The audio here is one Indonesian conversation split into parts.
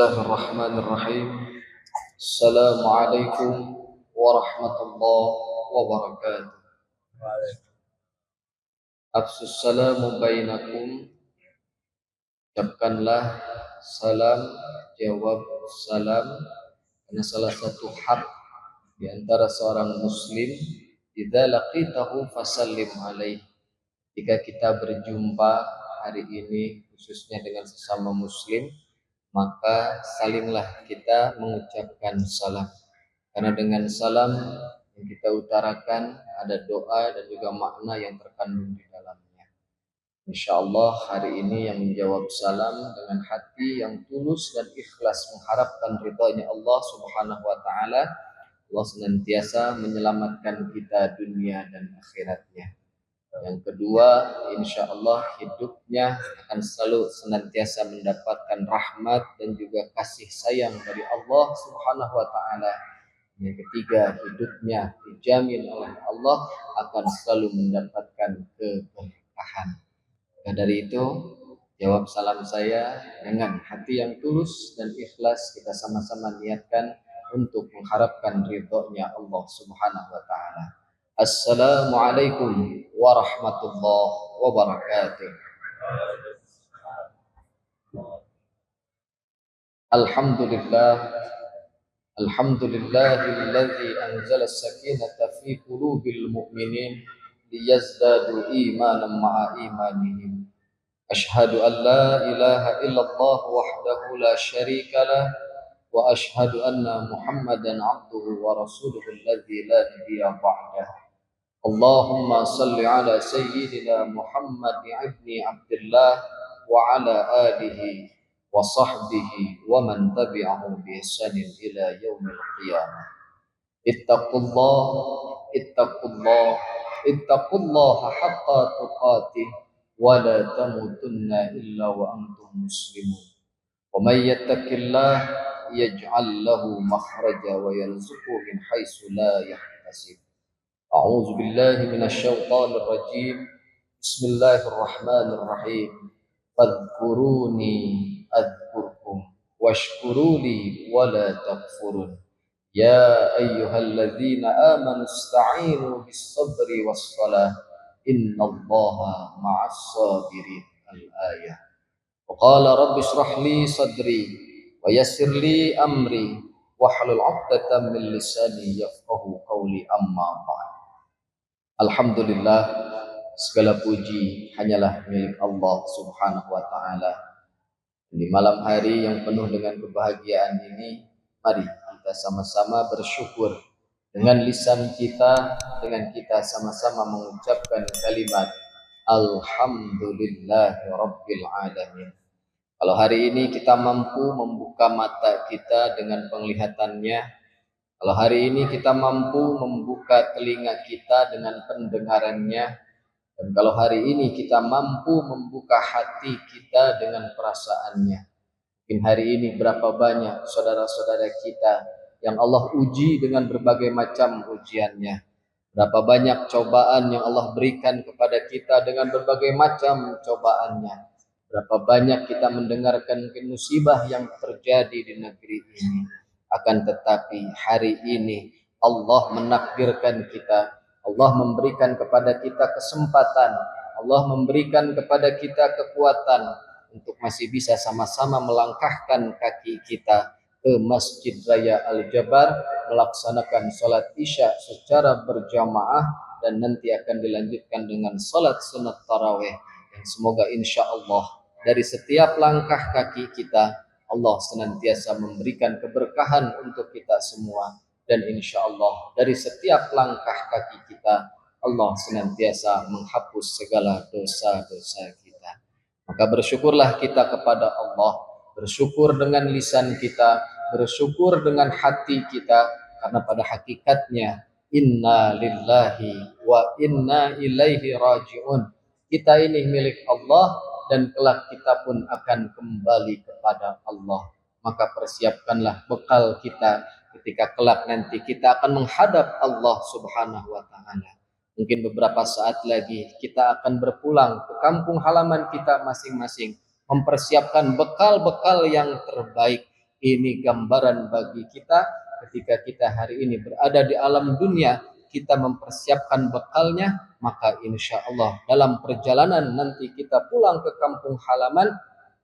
Bismillahirrahmanirrahim. Assalamualaikum warahmatullahi wabarakatuh. Afsus salamu bainakum. Ucapkanlah salam, jawab salam, karena salah satu hak di antara seorang muslim, idza laqitahu fasallim alaih. Jika kita berjumpa hari ini khususnya dengan sesama muslim, maka salimlah kita mengucapkan salam. Karena dengan salam yang kita utarakan ada doa dan juga makna yang terkandung di dalamnya. InsyaAllah hari ini yang menjawab salam dengan hati yang tulus dan ikhlas mengharapkan ridhanya Allah Subhanahu wa ta'ala. Allah senantiasa menyelamatkan kita dunia dan akhiratnya. Yang kedua, insya Allah hidupnya akan selalu senantiasa mendapatkan rahmat dan juga kasih sayang dari Allah Subhanahu wa ta'ala. Yang ketiga, hidupnya dijamin oleh Allah akan selalu mendapatkan keberkahan. Nah, dari itu, jawab salam saya dengan hati yang tulus dan ikhlas, kita sama-sama niatkan untuk mengharapkan ridhonya Allah Subhanahu wa ta'ala. Assalamualaikum warahmatullahi wabarakatuh. Alhamdulillah, alhamdulillahilladzi anzala as-sakinata fi qulubil mu'minin liyazdadu imanan ma'a imanihim. Ashhadu an la ilaha illallah wahdahu la syarika lah wa ashhadu anna Muhammadan abduhu wa rasuluhu alladzi la nabiyya ba'dah. Allahumma salli ala sayyidina Muhammad ibni Abdullah wa ala alihi wa sahbihi wa man tabi'ahu bi ihsanin ila yaumil qiyamah. Ittaqullah, ittaqullah, ittaqullaha haqqa tuqatih wa la tamutunna illa wa antum muslimun. Wa may yattaqillah yaj'al lahu makhraja wa yarzuqhu min haitsu la yahtasib. A'udzu billahi minasyaitonir rajim. Bismillahirrahmanirrahim. Fadhkuruni adzkurkum washkuruli wala takfurun. Ya ayyuhalladzina amanu ista'inu bis-sabri was-salah. Innallaha ma'as sabirin. Al-ayah. Wa qala rabbi shrah li sadri wa yassir li amri wahlul 'uqdatam min lisani yafqahu qawli, amma ba'd. Alhamdulillah, segala puji hanyalah milik Allah Subhanahu wa ta'ala. Di malam hari yang penuh dengan kebahagiaan ini, mari kita sama-sama bersyukur dengan lisan kita, dengan kita sama-sama mengucapkan kalimat Alhamdulillahi Rabbil Alamin. Kalau hari ini kita mampu membuka mata kita dengan penglihatannya, kalau hari ini kita mampu membuka telinga kita dengan pendengarannya, dan kalau hari ini kita mampu membuka hati kita dengan perasaannya, mungkin hari ini berapa banyak saudara-saudara kita yang Allah uji dengan berbagai macam ujiannya, berapa banyak cobaan yang Allah berikan kepada kita dengan berbagai macam cobaannya, berapa banyak kita mendengarkan musibah yang terjadi di negeri ini. Akan tetapi hari ini Allah menakdirkan kita, Allah memberikan kepada kita kesempatan, Allah memberikan kepada kita kekuatan untuk masih bisa sama-sama melangkahkan kaki kita ke Masjid Raya Al-Jabar, melaksanakan salat Isya secara berjamaah, dan nanti akan dilanjutkan dengan salat sunat tarawih. Dan semoga insya Allah dari setiap langkah kaki kita Allah senantiasa memberikan keberkahan untuk kita semua, dan insya Allah dari setiap langkah kaki kita Allah senantiasa menghapus segala dosa-dosa kita. Maka bersyukurlah kita kepada Allah, bersyukur dengan lisan kita, bersyukur dengan hati kita, karena pada hakikatnya inna lillahi wa inna ilaihi raji'un. Kita ini milik Allah dan kelak kita pun akan kembali kepada Allah. Maka persiapkanlah bekal kita ketika kelak nanti kita akan menghadap Allah Subhanahu wa ta'ala. Mungkin beberapa saat lagi kita akan berpulang ke kampung halaman kita masing-masing, mempersiapkan bekal-bekal yang terbaik, Ini gambaran bagi kita ketika kita hari ini berada di alam dunia, kita mempersiapkan bekalnya, maka insya Allah dalam perjalanan nanti kita pulang ke kampung halaman,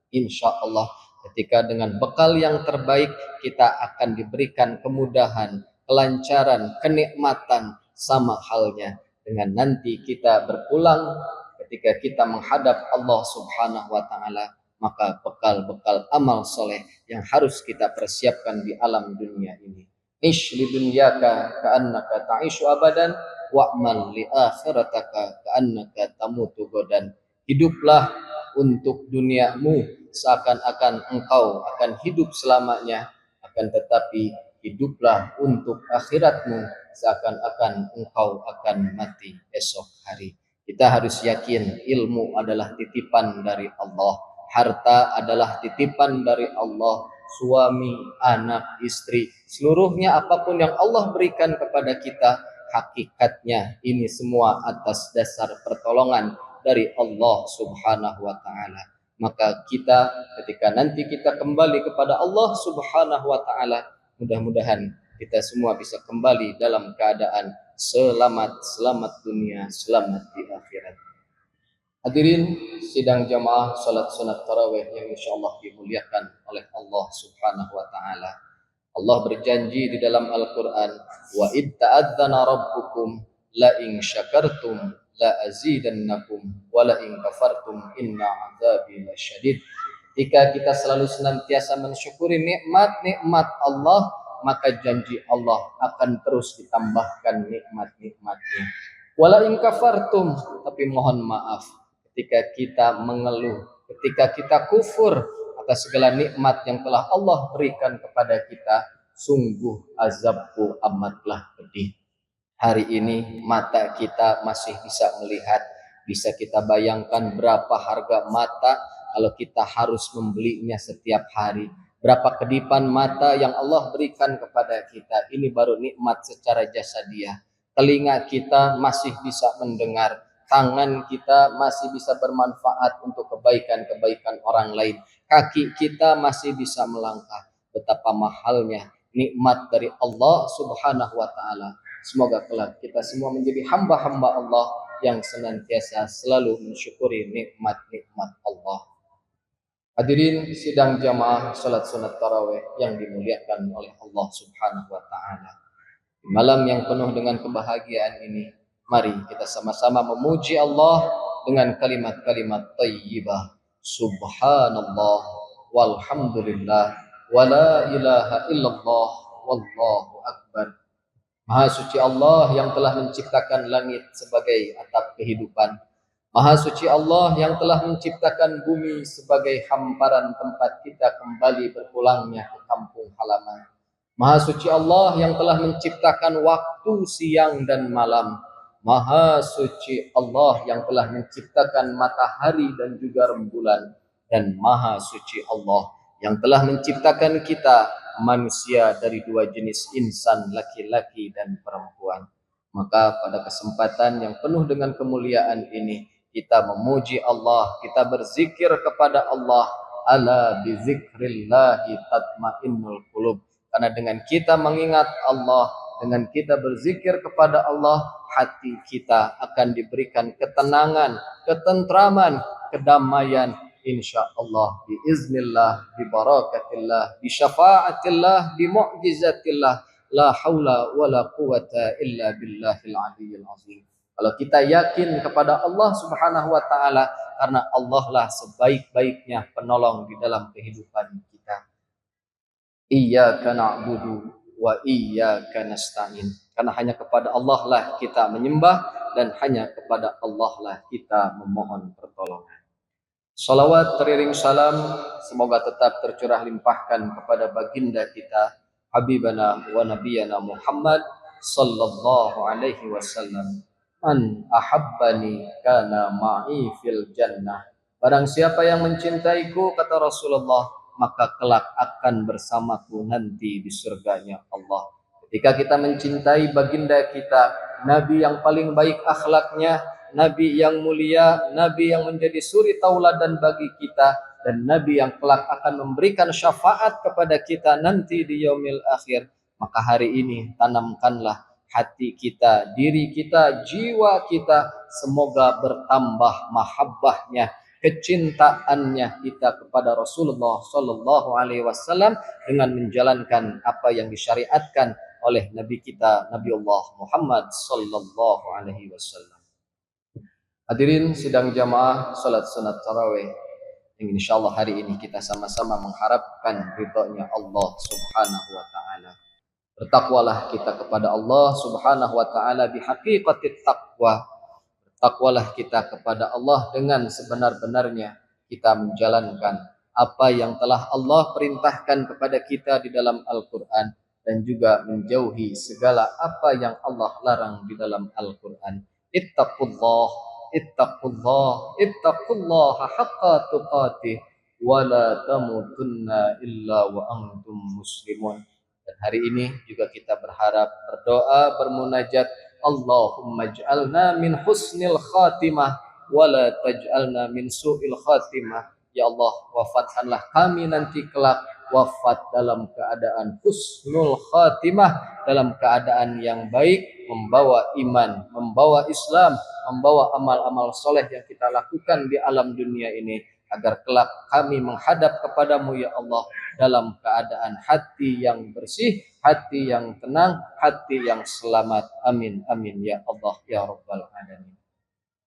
insya Allah ketika dengan bekal yang terbaik kita akan diberikan kemudahan, kelancaran, kenikmatan, sama halnya dengan nanti kita berpulang ketika kita menghadap Allah Subhanahu wa taala, maka bekal-bekal amal soleh yang harus kita persiapkan di alam dunia ini. Ish li dunyaka ka'annaka ta'ishu abadan wa'mal li akhirataka ka'annaka tamutu godan. Hiduplah untuk duniamu seakan-akan engkau akan hidup selamanya, akan tetapi hiduplah untuk akhiratmu seakan-akan engkau akan mati esok hari. Kita harus yakin ilmu adalah titipan dari Allah, harta adalah titipan dari Allah, suami, anak, istri, seluruhnya apapun yang Allah berikan kepada kita, hakikatnya ini semua atas dasar pertolongan dari Allah Subhanahu wa taala. Maka kita ketika nanti kita kembali kepada Allah Subhanahu wa taala, mudah-mudahan kita semua bisa kembali dalam keadaan selamat dunia, selamat di akhirat. Hadirin sidang jamaah salat sunat tarawih yang insyaallah dimuliakan oleh Allah Subhanahu wa taala. Allah berjanji di dalam Al-Qur'an, wa id ta'adzana rabbukum la in syakartum la azidannakum wa la in kafartum inna azabi lasyadid. Jika kita selalu senantiasa mensyukuri nikmat-nikmat Allah, maka janji Allah akan terus ditambahkan nikmat-nikmatnya. Wala in kafartum, tapi mohon maaf ketika kita mengeluh, ketika kita kufur atas segala nikmat yang telah Allah berikan kepada kita, sungguh azabku amatlah pedih. Hari ini mata kita masih bisa melihat, bisa kita bayangkan berapa harga mata kalau kita harus membelinya setiap hari. Berapa kedipan mata yang Allah berikan kepada kita, ini baru nikmat secara jasadiah. Telinga kita masih bisa mendengar, tangan kita masih bisa bermanfaat untuk kebaikan-kebaikan orang lain, kaki kita masih bisa melangkah. Betapa mahalnya nikmat dari Allah Subhanahu wa taala. Semoga kelak kita semua menjadi hamba-hamba Allah yang senantiasa selalu mensyukuri nikmat-nikmat Allah. Hadirin sidang jamaah salat sunat tarawih yang dimuliakan oleh Allah Subhanahu wa taala. Di malam yang penuh dengan kebahagiaan ini, mari kita sama-sama memuji Allah dengan kalimat-kalimat thayyibah. Subhanallah walhamdulillah wala ilaha illallah wallahu akbar. Maha suci Allah yang telah menciptakan langit sebagai atap kehidupan. Maha suci Allah yang telah menciptakan bumi sebagai hamparan tempat kita kembali berpulangnya ke kampung halaman. Maha suci Allah yang telah menciptakan waktu siang dan malam. Maha suci Allah yang telah menciptakan matahari dan juga rembulan. Dan maha suci Allah yang telah menciptakan kita manusia dari dua jenis insan, laki-laki dan perempuan. Maka pada kesempatan yang penuh dengan kemuliaan ini, kita memuji Allah, kita berzikir kepada Allah. Ala bizikrillahi tatmainnul qulub. Karena dengan kita mengingat Allah, dengan kita berzikir kepada Allah, hati kita akan diberikan ketenangan, ketentraman, kedamaian, insyaallah, biiznillah, bibarakatillah, bisyafaatillah, bimu'jizatillah, la haula wala quwata illa billahil aliyyil azim. Kalau kita yakin kepada Allah Subhanahu wa taala, karena Allah lah sebaik-baiknya penolong di dalam kehidupan kita. Iyyaka na'budu wa iyyaka nasta'in. Karena hanya kepada Allah lah kita menyembah dan hanya kepada Allah lah kita memohon pertolongan. Salawat teriring salam semoga tetap tercurah limpahkan kepada baginda kita Habibana wa Nabiyana Muhammad sallallahu alaihi wasallam. Man ahabbani kana ma'i fil jannah. Barang siapa yang mencintaiku, kata Rasulullah, maka kelak akan bersamaku nanti di surganya Allah. Ketika kita mencintai baginda kita, Nabi yang paling baik akhlaknya, Nabi yang mulia, Nabi yang menjadi suri tauladan bagi kita, dan Nabi yang kelak akan memberikan syafaat kepada kita nanti di yaumil akhir, maka hari ini tanamkanlah hati kita, diri kita, jiwa kita, semoga bertambah mahabbahnya, kecintaannya kita kepada Rasulullah Sallallahu Alaihi Wasallam dengan menjalankan apa yang disyariatkan oleh Nabi kita Nabiullah Muhammad Sallallahu Alaihi Wasallam. Hadirin sidang jamaah salat sunat tarawih yang insyaallah hari ini kita sama-sama mengharapkan ridhonya Allah Subhanahu wa taala. Bertakwalah kita kepada Allah Subhanahu wa taala bihaqiqatit taqwa. Bertakwalah kita kepada Allah dengan sebenar-benarnya kita menjalankan apa yang telah Allah perintahkan kepada kita di dalam Al-Qur'an dan juga menjauhi segala apa yang Allah larang di dalam Al-Qur'an. Ittaqullah ittaqullaha haqqa tuqatih wa la tamutunna illa wa antum muslimun. Dan hari ini juga kita berharap, berdoa, bermunajat, Allahumma ij'alna min husnil khatimah wa la taj'alna min su'il khatimah. Ya Allah, wafatkanlah kami nanti kelak wafat dalam keadaan husnul khatimah, dalam keadaan yang baik, membawa iman, membawa Islam, membawa amal-amal soleh yang kita lakukan di alam dunia ini, agar kelak kami menghadap kepadamu ya Allah dalam keadaan hati yang bersih, hati yang tenang, hati yang selamat. Amin amin ya Allah ya Rabbal Alamin.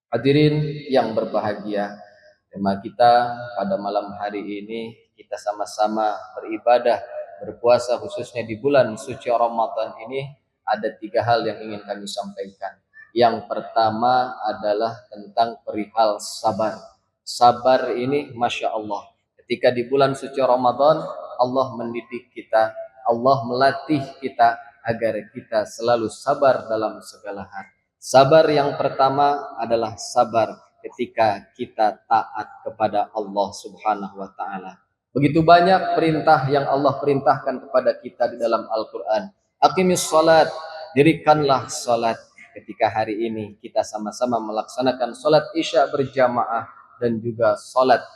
Hadirin yang berbahagia, tema kita pada malam hari ini, kita sama-sama beribadah, berpuasa khususnya di bulan suci Ramadan ini, ada 3 hal yang ingin kami sampaikan. Yang pertama adalah tentang perihal sabar. Sabar ini Masya Allah, ketika di bulan suci Ramadan, Allah mendidik kita, Allah melatih kita agar kita selalu sabar dalam segala hal. Sabar yang pertama adalah sabar ketika kita taat kepada Allah Subhanahu wa taala. Begitu banyak perintah yang Allah perintahkan kepada kita di dalam Al-Qur'an. Aqimis salat, dirikanlah salat. Ketika hari ini kita sama-sama melaksanakan salat Isya berjamaah dan juga salat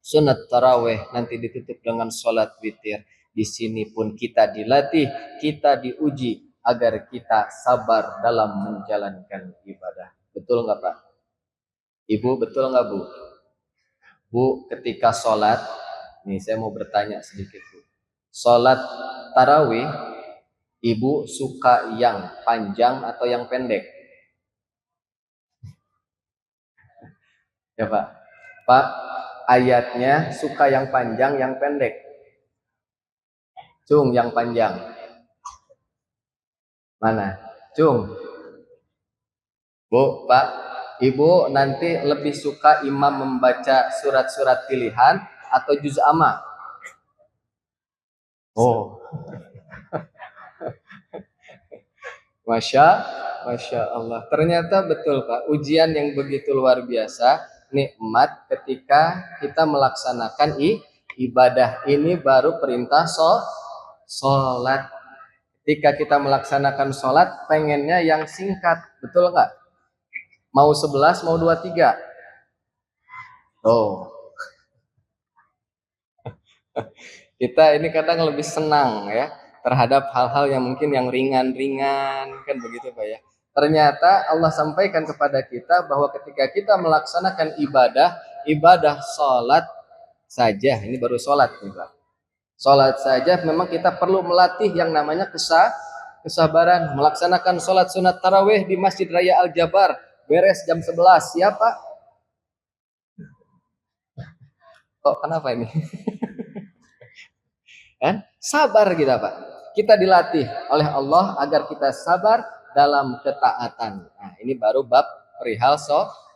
sunat tarawih, nanti ditutup dengan salat witir. Di sini pun kita dilatih, kita diuji agar kita sabar dalam menjalankan ibadah. Betul nggak Pak? Ibu, betul nggak Bu? Bu, ketika sholat, nih saya mau bertanya sedikit Bu. Sholat tarawih, Ibu suka yang panjang atau yang pendek? Ya Pak. Pak, ayatnya suka yang panjang, yang pendek? Cung, yang panjang. Mana? Cung. Bu, Pak, Ibu nanti lebih suka imam membaca surat-surat pilihan atau juz amma? Oh. Masya Allah. Ternyata betul Pak, ujian yang begitu luar biasa, nikmat ketika kita melaksanakan ibadah ini baru perintah sholat. Ketika kita melaksanakan sholat, pengennya yang singkat, betul nggak? Mau 11, mau 23? Oh. Kita ini kadang lebih senang ya terhadap hal-hal yang mungkin yang ringan-ringan, kan begitu Pak ya. Ternyata Allah sampaikan kepada kita bahwa ketika kita melaksanakan ibadah sholat saja, ini baru sholat nih Pak. Sholat saja memang kita perlu melatih yang namanya kesabaran. Melaksanakan sholat sunat tarawih di Masjid Raya Al-Jabar, beres jam 11, siapa? Kok kenapa ini? Kan? Sabar kita Pak. Kita dilatih oleh Allah agar kita sabar dalam ketaatan. Nah, ini baru bab perihal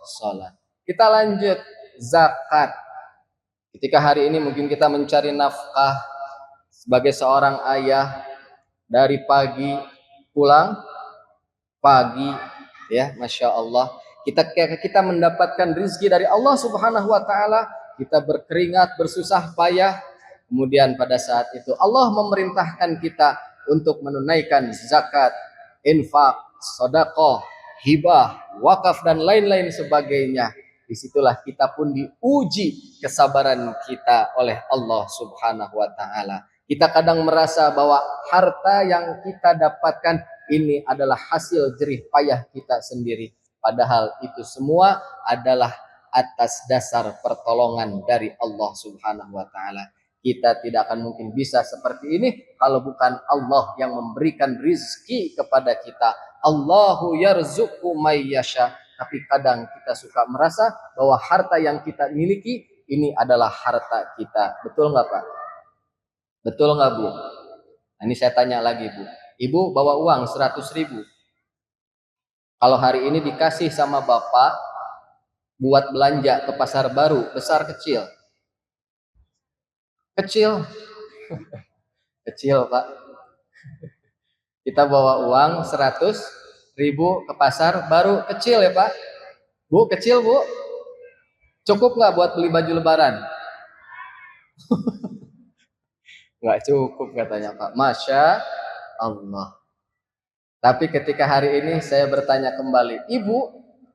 sholat. Kita lanjut, zakat. Ketika hari ini mungkin kita mencari nafkah sebagai seorang ayah, dari pagi pulang pagi ya, Masya Allah, kita mendapatkan rizki dari Allah Subhanahu wa taala, kita berkeringat, bersusah payah, kemudian pada saat itu Allah memerintahkan kita untuk menunaikan zakat, infak, sedekah, hibah, wakaf dan lain-lain sebagainya. disitulah kita pun diuji kesabaran kita oleh Allah Subhanahu wa Ta'ala. Kita kadang merasa bahwa harta yang kita dapatkan ini adalah hasil jerih payah kita sendiri, padahal itu semua adalah atas dasar pertolongan dari Allah Subhanahu wa Ta'ala. Kita tidak akan mungkin bisa seperti ini kalau bukan Allah yang memberikan rizki kepada kita. Allahu yarzuqu may yasha. Tapi kadang kita suka merasa bahwa harta yang kita miliki ini adalah harta kita. Betul nggak Pak? Betul nggak Bu? Nah, ini saya tanya lagi Bu. Ibu bawa uang 100.000. Kalau hari ini dikasih sama Bapak buat belanja ke pasar baru, besar kecil? Kecil. Kecil Pak. Kita bawa uang 100.000 ke pasar baru, kecil ya Pak? Bu, kecil Bu? Cukup nggak buat beli baju lebaran? Nggak cukup katanya Pak. Masya Allah. Tapi ketika hari ini saya bertanya kembali, Ibu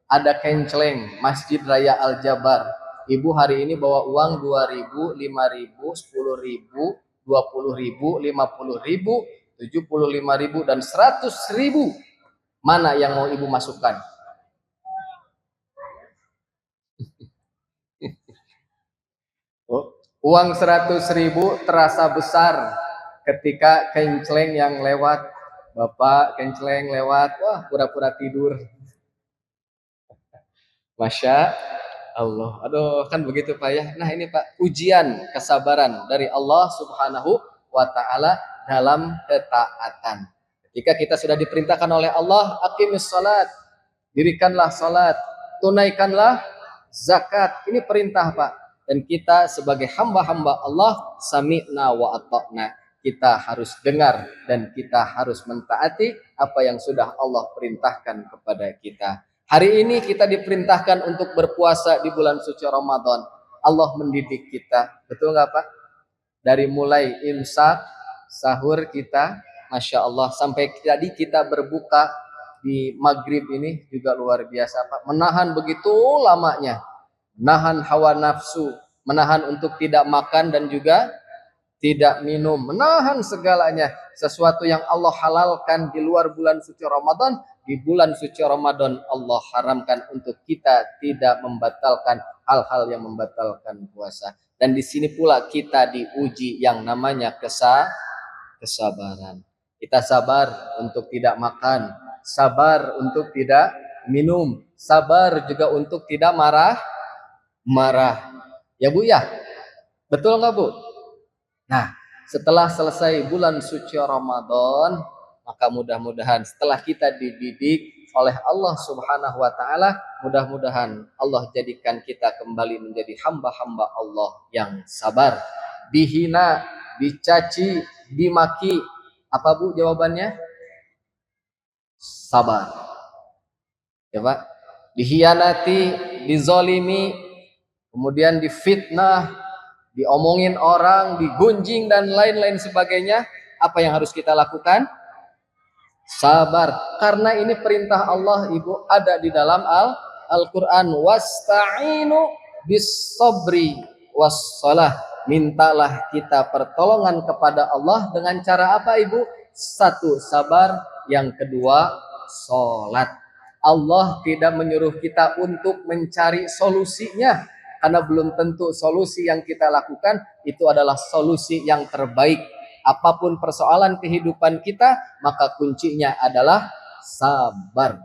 ada kenceleng Masjid Raya Al-Jabar. Ibu hari ini bawa uang 2.000, 5.000, 10.000, 20.000, 50.000, 75.000 dan 100.000. Mana yang mau Ibu masukkan? Uang 100.000 terasa besar ketika kenceleng yang lewat. Bapak kenceleng lewat, wah pura-pura tidur. Masya Allah. Aduh, kan begitu Pak ya. Nah ini Pak, ujian kesabaran dari Allah Subhanahu wa Ta'ala dalam ketaatan. Ketika kita sudah diperintahkan oleh Allah, aqimis salat, dirikanlah salat, tunaikanlah zakat. Ini perintah Pak. Dan kita sebagai hamba-hamba Allah, sami'na wa ata'na. Kita harus dengar dan kita harus mentaati apa yang sudah Allah perintahkan kepada kita. Hari ini kita diperintahkan untuk berpuasa di bulan suci Ramadan. Allah mendidik kita, betul nggak Pak? Dari mulai imsak, sahur kita, Masya Allah, sampai tadi kita berbuka di maghrib ini juga luar biasa Pak. Menahan begitu lamanya, menahan hawa nafsu, menahan untuk tidak makan dan juga tidak minum, menahan segalanya. Sesuatu yang Allah halalkan di luar bulan suci Ramadan, di bulan suci Ramadan Allah haramkan untuk kita tidak membatalkan hal-hal yang membatalkan puasa. Dan di sini pula kita diuji yang namanya kesabaran. Kita sabar untuk tidak makan, sabar untuk tidak minum, sabar juga untuk tidak marah. Ya Bu ya? Betul nggak Bu? Nah, setelah selesai bulan suci Ramadan, maka mudah-mudahan setelah kita dididik oleh Allah Subhanahu wa Ta'ala, mudah-mudahan Allah jadikan kita kembali menjadi hamba-hamba Allah yang sabar. Dihina, dicaci, dimaki, apa Bu jawabannya? Sabar. Ya Pak? Dihianati, dizolimi, kemudian difitnah, diomongin orang, digunjing dan lain-lain sebagainya, apa yang harus kita lakukan? Sabar. Karena ini perintah Allah Ibu ada di dalam Al-Quran. Wasta'inu bis-sabri was-salah. Mintalah kita pertolongan kepada Allah dengan cara apa Ibu? Satu, sabar. Yang kedua, sholat. Allah tidak menyuruh kita untuk mencari solusinya, karena belum tentu solusi yang kita lakukan itu adalah solusi yang terbaik. Apapun persoalan kehidupan kita, maka kuncinya adalah sabar.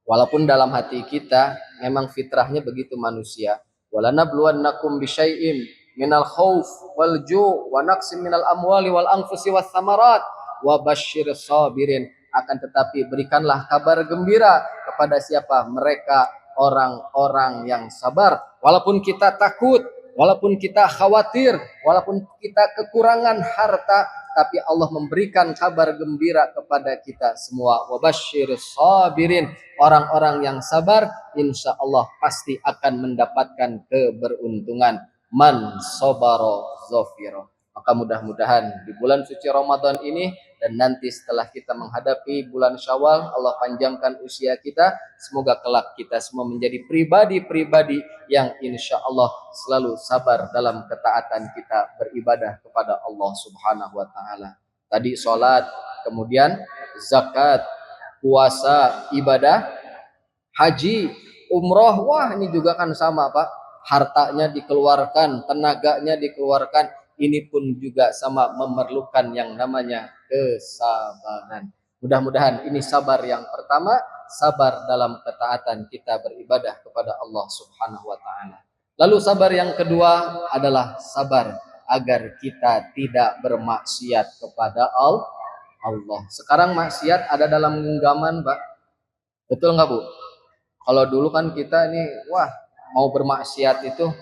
Walaupun dalam hati kita memang fitrahnya begitu manusia. Walanabluwannakum bisyai'in minal khauf wal ju' wa naqsim minal amwali wal anfusi was samarat wa basyir sabirin. Akan tetapi berikanlah kabar gembira kepada siapa? Mereka orang-orang yang sabar. Walaupun kita takut, walaupun kita khawatir, walaupun kita kekurangan harta, tapi Allah memberikan kabar gembira kepada kita semua. Wabasyir sabirin, orang-orang yang sabar, insya Allah pasti akan mendapatkan keberuntungan. Man sabaro zafiro. Maka mudah-mudahan di bulan suci Ramadan ini dan nanti setelah kita menghadapi bulan Syawal, Allah panjangkan usia kita. Semoga kelak kita semua menjadi pribadi-pribadi yang insya Allah selalu sabar dalam ketaatan kita beribadah kepada Allah Subhanahu wa Ta'ala. Tadi sholat, kemudian zakat, puasa, ibadah, haji, umroh. Wah, ini juga kan sama, Pak. Hartanya dikeluarkan, tenaganya dikeluarkan. Ini pun juga sama memerlukan yang namanya kesabaran. Mudah-mudahan ini sabar yang pertama, sabar dalam ketaatan kita beribadah kepada Allah Subhanahu wa Ta'ala. Lalu sabar yang kedua adalah sabar agar kita tidak bermaksiat kepada Allah. Sekarang maksiat ada dalam genggaman, Pak. Betul nggak, Bu? Kalau dulu kan kita ini, wah, mau bermaksiat itu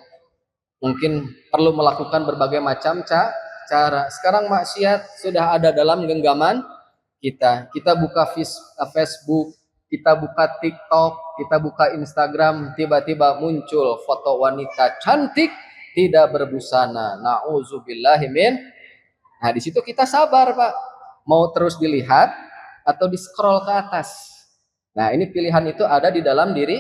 mungkin perlu melakukan berbagai macam cara. Sekarang maksiat sudah ada dalam genggaman kita. Kita buka Facebook, kita buka TikTok, kita buka Instagram, tiba-tiba muncul foto wanita cantik tidak berbusana. Nauzubillahimin. Nah, di situ kita sabar, Pak. Mau terus dilihat atau di-scroll ke atas. Nah, ini pilihan itu ada di dalam diri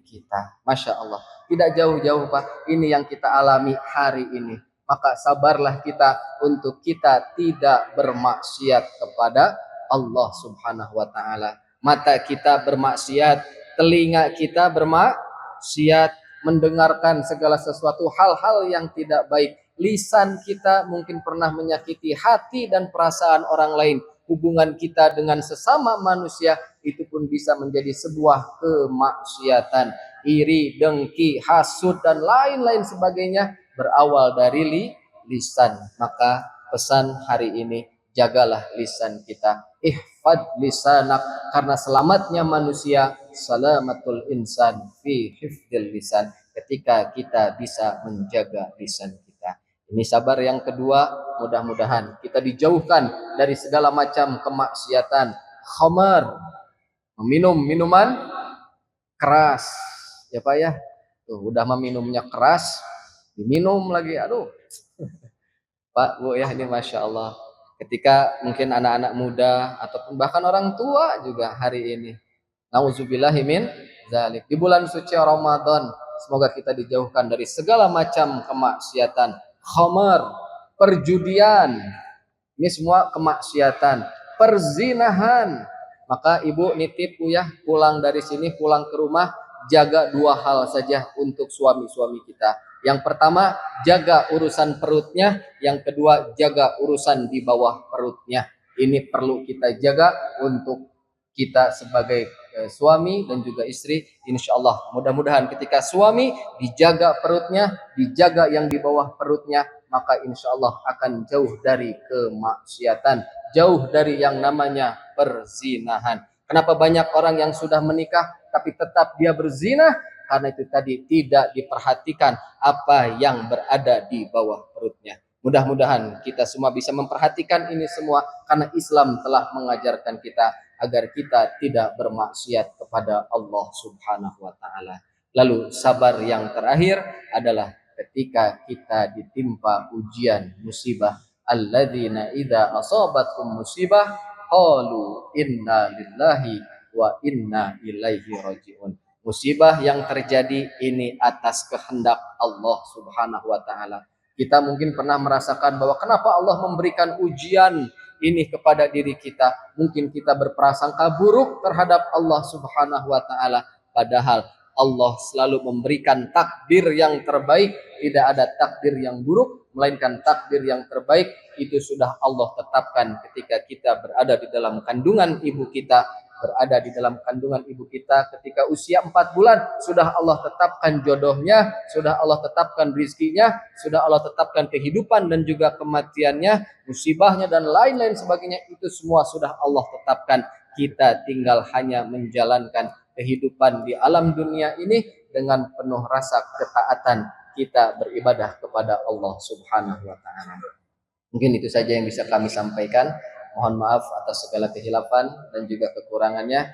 kita. Masya Allah. Tidak jauh-jauh, Pak. Ini yang kita alami hari ini. Maka sabarlah kita untuk kita tidak bermaksiat kepada Allah Subhanahu wa Ta'ala. Mata kita bermaksiat, telinga kita bermaksiat, mendengarkan segala sesuatu hal-hal yang tidak baik. Lisan kita mungkin pernah menyakiti hati dan perasaan orang lain. Hubungan kita dengan sesama manusia itu pun bisa menjadi sebuah kemaksiatan. Iri, dengki, hasud dan lain-lain sebagainya berawal dari lisan. Maka pesan hari ini, jagalah lisan kita. Ihfad lisanak, karena selamatnya manusia, salamatul insan fi hifdil lisan, ketika kita bisa menjaga lisan kita. Ini sabar yang kedua. Mudah-mudahan kita dijauhkan dari segala macam kemaksiatan. Khamar, meminum minuman keras, ya Pak ya. Tuh, udah meminumnya keras, diminum lagi. Aduh, Pak, Bu ya, ini Masya Allah. Ketika mungkin anak-anak muda ataupun bahkan orang tua juga hari ini, nauzubillahimin zalik, di bulan suci Ramadan, semoga kita dijauhkan dari segala macam kemaksiatan. Khamar, perjudian, ini semua kemaksiatan. Perzinahan. Maka ibu nitip ya, pulang dari sini, pulang ke rumah, jaga dua hal saja untuk suami-suami kita. Yang pertama, jaga urusan perutnya. Yang kedua, jaga urusan di bawah perutnya. Ini perlu kita jaga untuk kita sebagai suami dan juga istri. Insya Allah, mudah-mudahan ketika suami dijaga perutnya, dijaga yang di bawah perutnya, maka insya Allah akan jauh dari kemaksiatan, jauh dari yang namanya perzinahan. Kenapa banyak orang yang sudah menikah tapi tetap dia berzina? Karena itu tadi tidak diperhatikan apa yang berada di bawah perutnya. Mudah-mudahan kita semua bisa memperhatikan ini semua, karena Islam telah mengajarkan kita agar kita tidak bermaksiat kepada Allah Subhanahu wa Ta'ala. Lalu sabar yang terakhir adalah ketika kita ditimpa ujian, musibah. Alladzina idza asabatkum musibah qalu inna lillahi wa inna ilaihi rajiun. Musibah yang terjadi ini atas kehendak Allah Subhanahu wa Ta'ala. Kita mungkin pernah merasakan bahwa kenapa Allah memberikan ujian ini kepada diri kita. Mungkin kita berprasangka buruk terhadap Allah Subhanahu wa Ta'ala, padahal Allah selalu memberikan takdir yang terbaik. Tidak ada takdir yang buruk, melainkan takdir yang terbaik. Itu sudah Allah tetapkan ketika kita berada di dalam kandungan ibu kita. Berada di dalam kandungan ibu kita ketika usia 4 bulan, sudah Allah tetapkan jodohnya, sudah Allah tetapkan rizkinya, sudah Allah tetapkan kehidupan dan juga kematiannya, musibahnya dan lain-lain sebagainya. Itu semua sudah Allah tetapkan. Kita tinggal hanya menjalankan kehidupan di alam dunia ini dengan penuh rasa ketaatan kita beribadah kepada Allah Subhanahu wa Ta'ala. Mungkin itu saja yang bisa kami sampaikan. Mohon maaf atas segala kehilafan dan juga kekurangannya.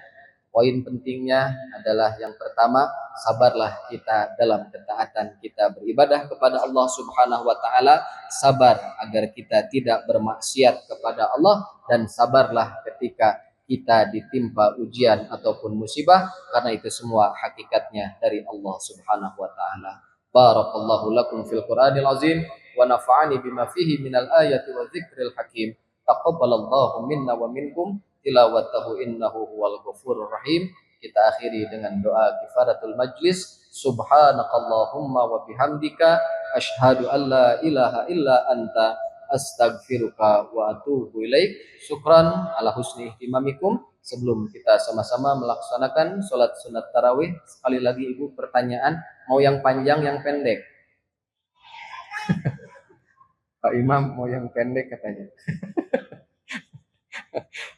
Poin pentingnya adalah yang pertama, sabarlah kita dalam ketaatan kita beribadah kepada Allah Subhanahu wa taala, sabar agar kita tidak bermaksiat kepada Allah, dan sabarlah ketika kita ditimpa ujian ataupun musibah, karena itu semua hakikatnya dari Allah Subhanahu wa taala. Barakallahu lakum fil Qur'anil azim wa nafa'ani bima fihi minal ayati wa dzikril hakim. Taqabbalallahu minna wa minkum tilawatahu innahu huwal ghafurur rahim. Kita akhiri dengan doa kifaratul majlis. Subhanakallahumma wa bihamdika asyhadu an la ilaha illa anta astaghfiruka wa atubu ilaik. Syukran ala husni ihtimamikum. Sebelum kita sama-sama melaksanakan sholat sunat tarawih, sekali lagi Ibu pertanyaan, mau yang panjang yang pendek? Pak Imam mau yang pendek katanya.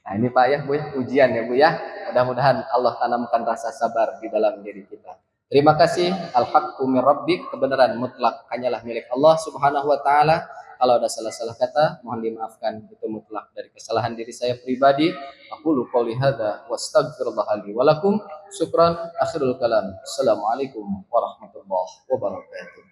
Nah ini Pak ya Bu ya, ujian ya Bu ya. Mudah-mudahan Allah tanamkan rasa sabar di dalam diri kita. Terima kasih. Al-haqqu min rabbik, kebenaran mutlak hanyalah milik Allah Subhanahu wa taala. Kalau ada salah-salah kata, mohon dimaafkan, itu mutlak dari kesalahan diri saya pribadi. Aqulu qouli hadza wastaghfirullah li wa lakum. Syukran. Akhirul kalam. Assalamualaikum warahmatullahi wabarakatuh.